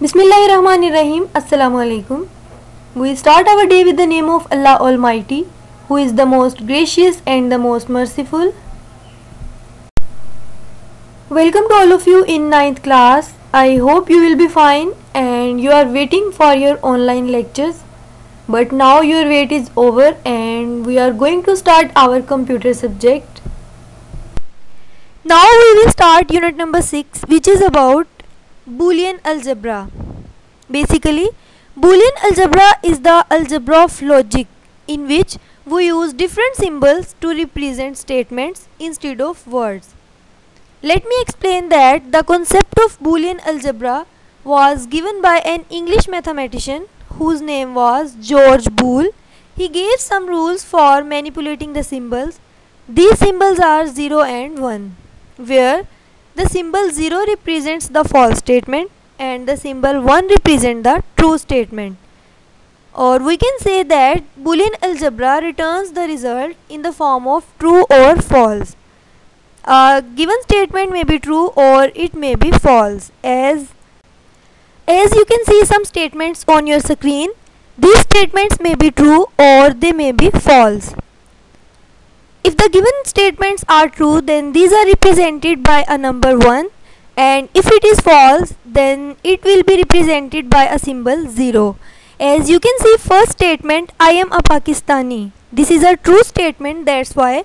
Bismillahirrahmanirrahim. Assalamu alaikum. We start our day with the name of Allah Almighty, who is the most gracious and the most merciful. Welcome to all of you in 9th class. I hope you will be fine and you are waiting for your online lectures. But now your wait is over and we are going to start our computer subject. Now we will start unit number 6, which is about Boolean algebra. Basically, Boolean algebra is the algebra of logic in which we use different symbols to represent statements instead of words. Let me explain that the concept of Boolean algebra was given by an English mathematician whose name was George Boole. He gave some rules for manipulating the symbols. These symbols are 0 and 1, where the symbol 0 represents the false statement and the symbol 1 represents the true statement. Or we can say that Boolean algebra returns the result in the form of true or false. A given statement may be true or it may be false. As you can see some statements on your screen, these statements may be true or they may be false. If the given statements are true, then these are represented by a number 1, and if it is false, then it will be represented by a symbol 0. As you can see, first statement, I am a Pakistani. This is a true statement, that's why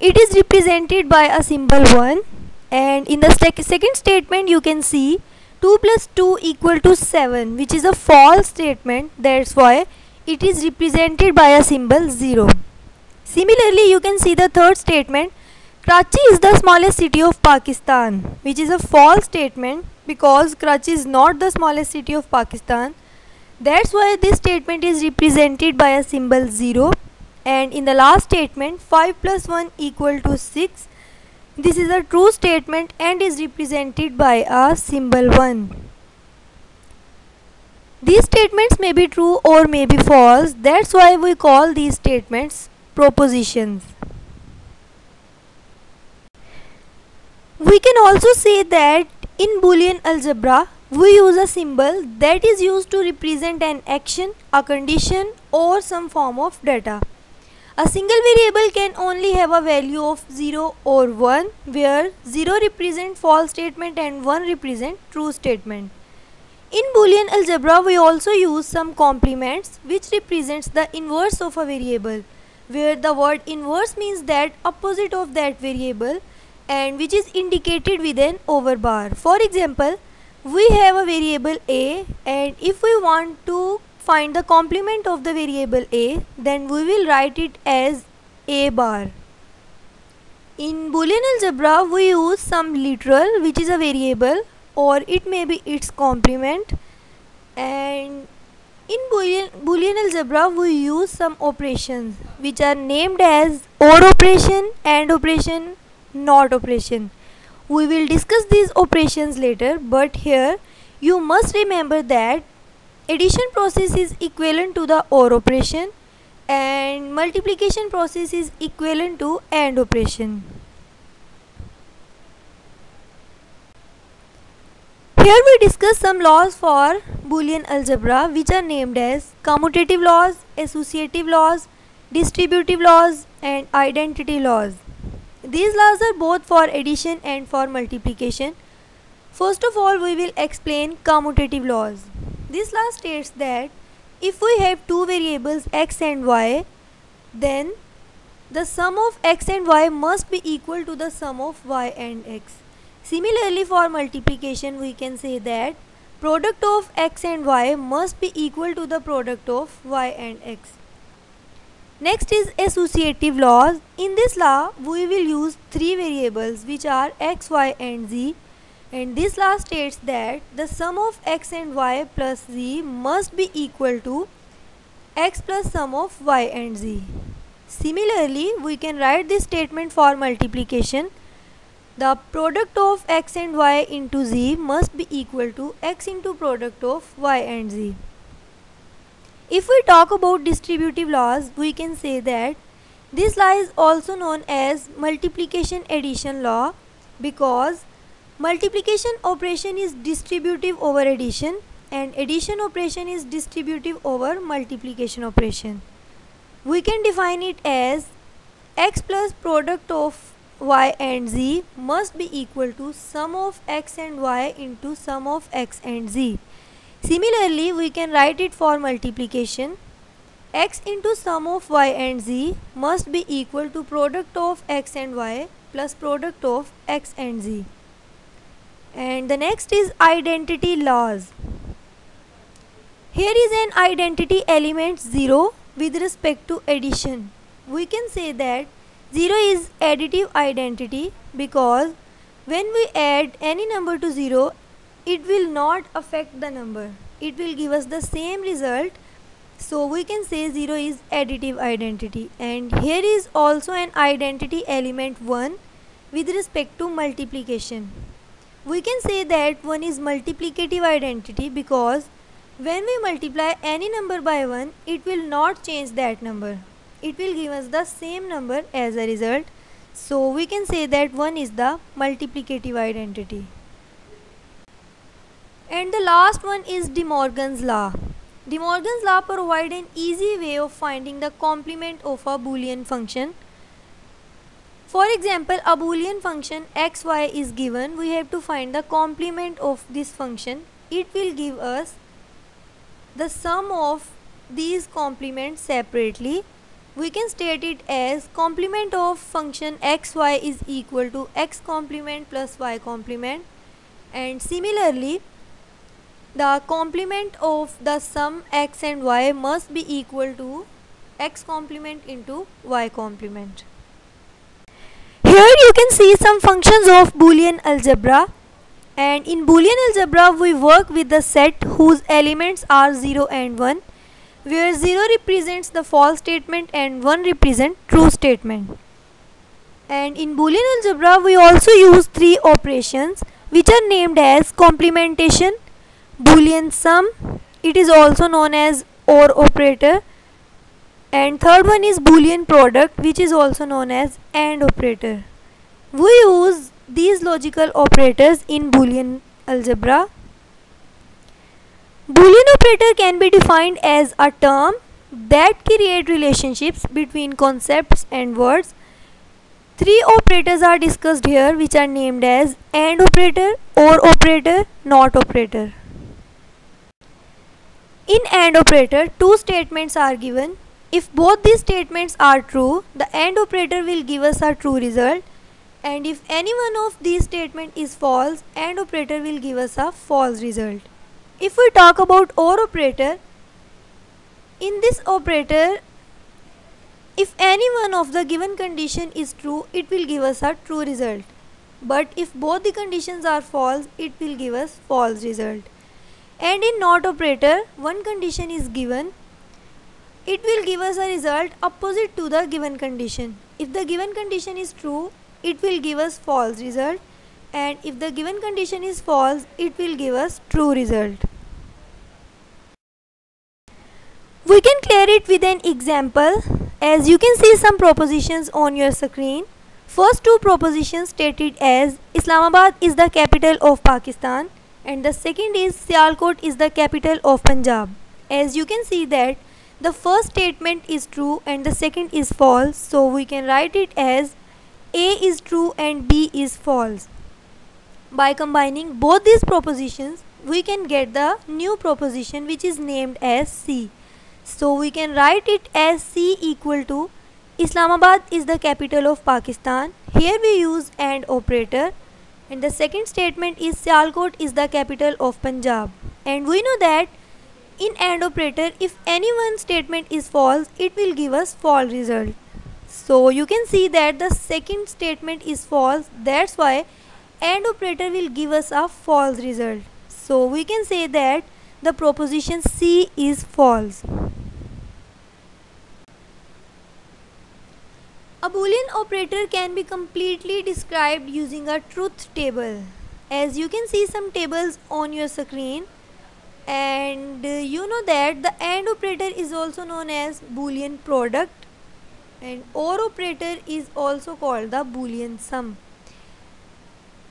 it is represented by a symbol 1. And in the second statement, you can see 2 plus 2 equal to 7, which is a false statement, that's why it is represented by a symbol 0. Similarly, you can see the third statement, Karachi is the smallest city of Pakistan, which is a false statement because Karachi is not the smallest city of Pakistan. That's why this statement is represented by a symbol 0. And in the last statement, 5 plus 1 equal to 6. This is a true statement and is represented by a symbol 1. These statements may be true or may be false. That's why we call these statements propositions. We can also say that in Boolean algebra we use a symbol that is used to represent an action, a condition or some form of data. A single variable can only have a value of 0 or 1, where 0 represents false statement and 1 represents true statement. In Boolean algebra we also use some complements which represents the inverse of a variable, where the word inverse means that opposite of that variable and which is indicated with an over bar. For example, we have a variable a, and if we want to find the complement of the variable a, then we will write it as a bar. In Boolean algebra we use some literal, which is a variable, or it may be its complement, and in Boolean algebra we use some operations which are named as OR operation, AND operation, NOT operation. We will discuss these operations later, but here you must remember that addition process is equivalent to the OR operation and multiplication process is equivalent to AND operation. Here we discuss some laws for Boolean algebra which are named as commutative laws, associative laws, distributive laws and identity laws. These laws are both for addition and for multiplication. First of all, we will explain commutative laws. This law states that if we have two variables x and y, then the sum of x and y must be equal to the sum of y and x. Similarly, for multiplication we can say that product of x and y must be equal to the product of y and x. Next is associative laws. In this law we will use three variables which are x, y and z, and this law states that the sum of x and y plus z must be equal to x plus sum of y and z. Similarly, we can write this statement for multiplication. The product of x and y into z must be equal to x into product of y and z. If we talk about distributive laws, we can say that this law is also known as multiplication addition law because multiplication operation is distributive over addition and addition operation is distributive over multiplication operation. We can define it as x plus product of y and z must be equal to sum of x and y into sum of x and z. Similarly, we can write it for multiplication. X into sum of y and z must be equal to product of x and y plus product of x and z. And the next is identity laws. Here is an identity element 0 with respect to addition. We can say that 0 is additive identity because when we add any number to 0, it will not affect the number. It will give us the same result. So we can say 0 is additive identity. And here is also an identity element 1 with respect to multiplication. We can say that 1 is multiplicative identity because when we multiply any number by 1, it will not change that number. It will give us the same number as a result. So we can say that 1 is the multiplicative identity. And the last one is De Morgan's law. De Morgan's law provides an easy way of finding the complement of a Boolean function. For example, a Boolean function xy is given. We have to find the complement of this function. It will give us the sum of these complements separately. We can state it as complement of function xy is equal to x complement plus y complement, and similarly the complement of the sum x and y must be equal to x complement into y complement. Here you can see some functions of Boolean algebra, and in Boolean algebra we work with the set whose elements are 0 and 1, where 0 represents the false statement and 1 represents true statement. And in Boolean algebra we also use 3 operations which are named as complementation, Boolean sum, it is also known as OR operator, and third one is Boolean product, which is also known as AND operator. We use these logical operators in Boolean algebra. Boolean operator can be defined as a term that create relationships between concepts and words. 3 operators are discussed here which are named as AND operator, OR operator, NOT operator. In AND operator, 2 statements are given. If both these statements are true, the AND operator will give us a true result, and if any one of these statements is false, AND operator will give us a false result. If we talk about OR operator, in this operator, if any one of the given condition is true, it will give us a true result. But if both the conditions are false, it will give us false result. And in NOT operator, one condition is given, it will give us a result opposite to the given condition. If the given condition is true, it will give us false result, and if the given condition is false, it will give us true result. We can clear it with an example. As you can see some propositions on your screen. First 2 propositions stated as Islamabad is the capital of Pakistan, and the second is Sialkot is the capital of Punjab. As you can see that the first statement is true and the second is false, so we can write it as A is true and B is false. By combining both these propositions, we can get the new proposition which is named as C. So we can write it as C equal to Islamabad is the capital of Pakistan. Here we use AND operator, and the second statement is Sialkot is the capital of Punjab. And we know that in AND operator, if any one statement is false, it will give us false result. So you can see that the second statement is false, that's why AND operator will give us a false result. So we can say that the proposition C is false. A Boolean operator can be completely described using a truth table. As you can see some tables on your screen, and you know that the AND operator is also known as Boolean product, and OR operator is also called the Boolean sum.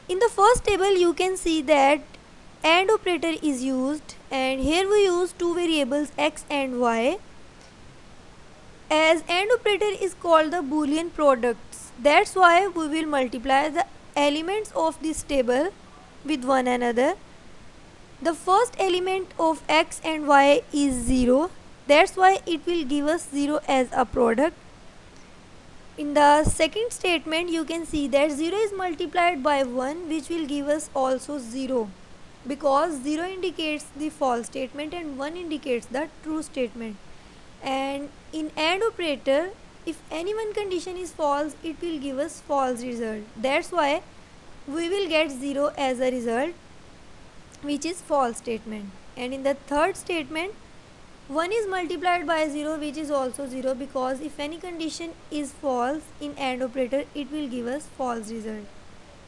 In the first table you can see that AND operator is used, and here we use two variables x and y. As AND operator is called the Boolean products, that's why we will multiply the elements of this table with one another. The first element of x and y is 0, that's why it will give us 0 as a product. In the second statement you can see that 0 is multiplied by 1, which will give us also 0, because 0 indicates the false statement and 1 indicates the true statement. And in AND operator, if any one condition is false, it will give us false result. That's why we will get 0 as a result, which is false statement. And in the third statement, 1 is multiplied by 0, which is also 0, because if any condition is false in AND operator, it will give us false result.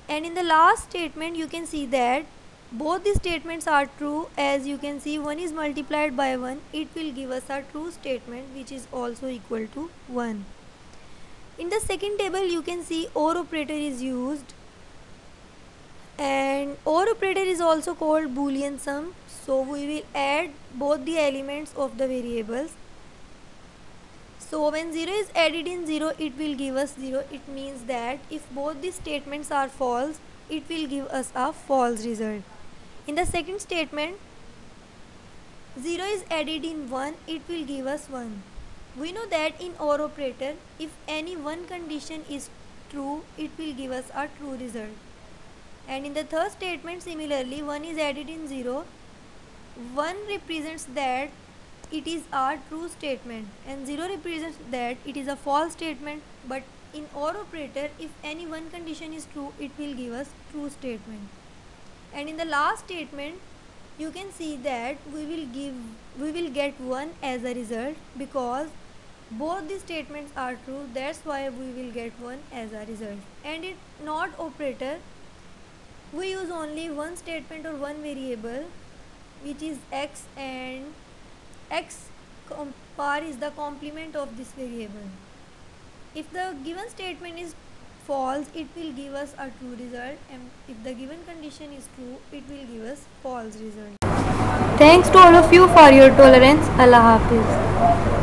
And in the last statement you can see that both the statements are true. As you can see, 1 is multiplied by 1, it will give us a true statement, which is also equal to 1. In the second table you can see OR operator is used, and OR operator is also called Boolean sum. So we will add both the elements of the variables. So when 0 is added in 0, it will give us 0. It means that if both the statements are false, it will give us a false result. In the second statement, 0 is added in 1, it will give us 1. We know that in OR operator, if any one condition is true, it will give us a true result. And in the third statement, similarly, 1 is added in 0. 1 represents that it is a true statement and 0 represents that it is a false statement. But in OR operator, if any one condition is true, it will give us true statement. And in the last statement you can see that we will get 1 as a result, because both the statements are true. That's why we will get 1 as a result. And in NOT operator, we use only one statement or one variable, which is x, and x bar is the complement of this variable. If the given statement is false, it will give us a true result, and if the given condition is true, it will give us false result. Thanks to all of you for your tolerance. Allah Hafiz.